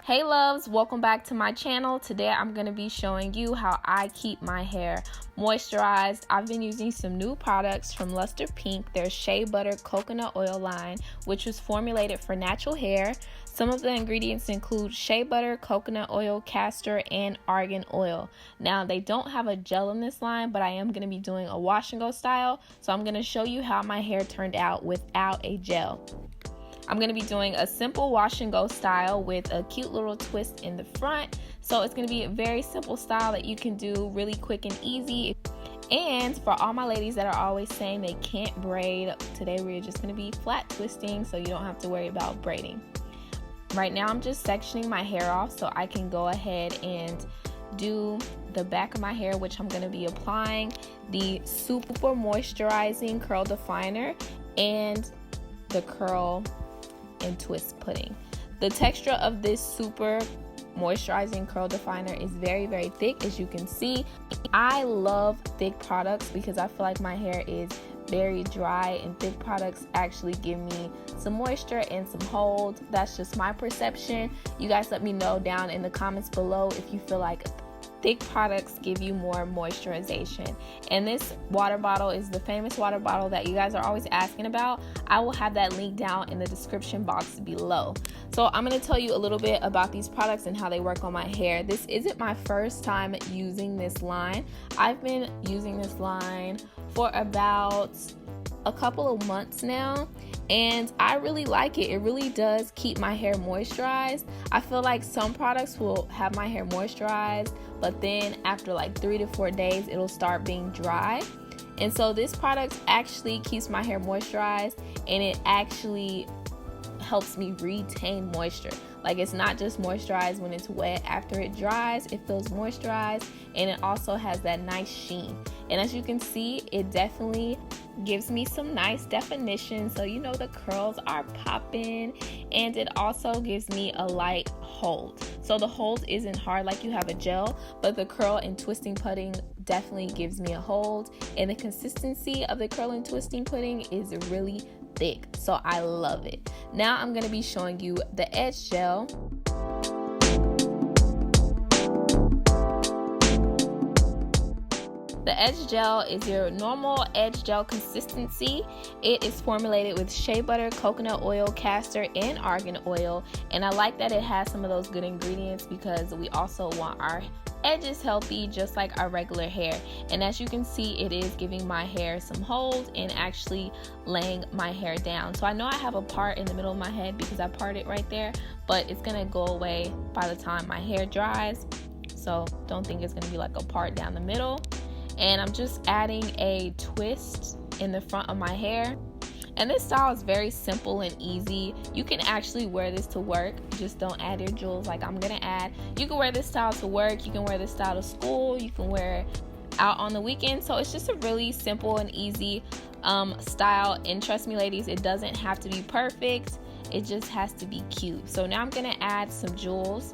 Hey loves, welcome back to my channel. Today I'm going to be showing you how I keep my hair moisturized. I've been using some new products from Luster Pink, their Shea Butter Coconut Oil line, which was formulated for natural hair. Some of the ingredients include shea butter, coconut oil, castor, and argan oil. Now they don't have a gel in this line, but I am going to be doing a wash and go style. So I'm going to show you how my hair turned out without a gel. I'm going to be doing a simple wash and go style with a cute little twist in the front. So it's going to be a very simple style that you can do really quick and easy. And for all my ladies that are always saying they can't braid, today we're just going to be flat twisting so you don't have to worry about braiding. Right now I'm just sectioning my hair off so I can go ahead and do the back of my hair, which I'm going to be applying the Super Moisturizing Curl Definer and the Curl and Twist pudding. The texture of this Super Moisturizing Curl Definer is very thick, as you can see. I love thick products because I feel like my hair is very dry, and thick products actually give me some moisture and some hold. That's just my perception. You guys let me know down in the comments below if you feel like thick products give you more moisturization. And this water bottle is the famous water bottle that you guys are always asking about. I will have that link down in the description box below. So I'm going to tell you a little bit about these products and how they work on my hair. This isn't my first time using this line. I've been using this line for about a couple of months now, and I really like it. It really does keep my hair moisturized. I feel like some products will have my hair moisturized, but then after like 3 to 4 days it'll start being dry. And so this product actually keeps my hair moisturized, and it actually helps me retain moisture. Like, it's not just moisturized when it's wet. After it dries, it feels moisturized, and it also has that nice sheen. And as you can see, it definitely gives me some nice definition, so you know the curls are popping, and it also gives me a light hold. So the hold isn't hard like you have a gel, but the curl and twisting pudding definitely gives me a hold, and the consistency of the curl and twisting pudding is really thick, so I love it. Now I'm going to be showing you the edge gel. The edge gel is your normal edge gel consistency. It is formulated with shea butter, coconut oil, castor, and argan oil. And I like that it has some of those good ingredients because we also want our edges healthy just like our regular hair. And as you can see, it is giving my hair some hold and actually laying my hair down. So I know I have a part in the middle of my head because I parted right there, but it's gonna go away by the time my hair dries. So don't think it's gonna be like a part down the middle. And I'm just adding a twist in the front of my hair. And this style is very simple and easy. You can actually wear this to work. Just don't add your jewels like I'm gonna add. You can wear this style to work. You can wear this style to school. You can wear it out on the weekend. So it's just a really simple and easy style. And trust me, ladies, it doesn't have to be perfect. It just has to be cute. So now I'm gonna add some jewels.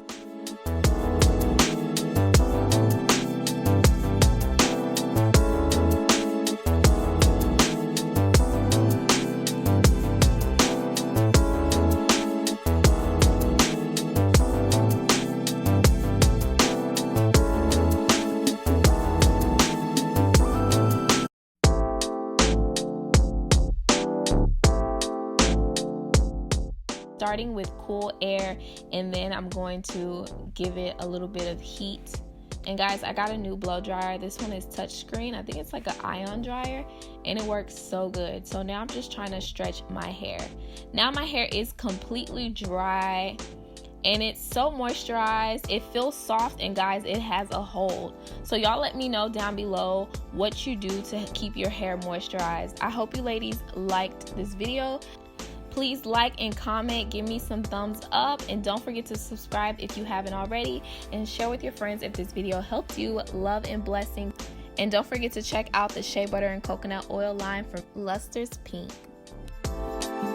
Starting with cool air, and then I'm going to give it a little bit of heat. And guys, I got a new blow dryer. This one is touchscreen. I think it's like an ion dryer, and it works so good. So now I'm just trying to stretch my hair. Now my hair is completely dry, and it's so moisturized. It feels soft, and guys, it has a hold. So y'all let me know down below what you do to keep your hair moisturized. I hope you ladies liked this video. Please like and comment, give me some thumbs up, and don't forget to subscribe if you haven't already, and share with your friends if this video helped you. Love and blessings. And don't forget to check out the Shea Butter and Coconut Oil line from Luster's Pink.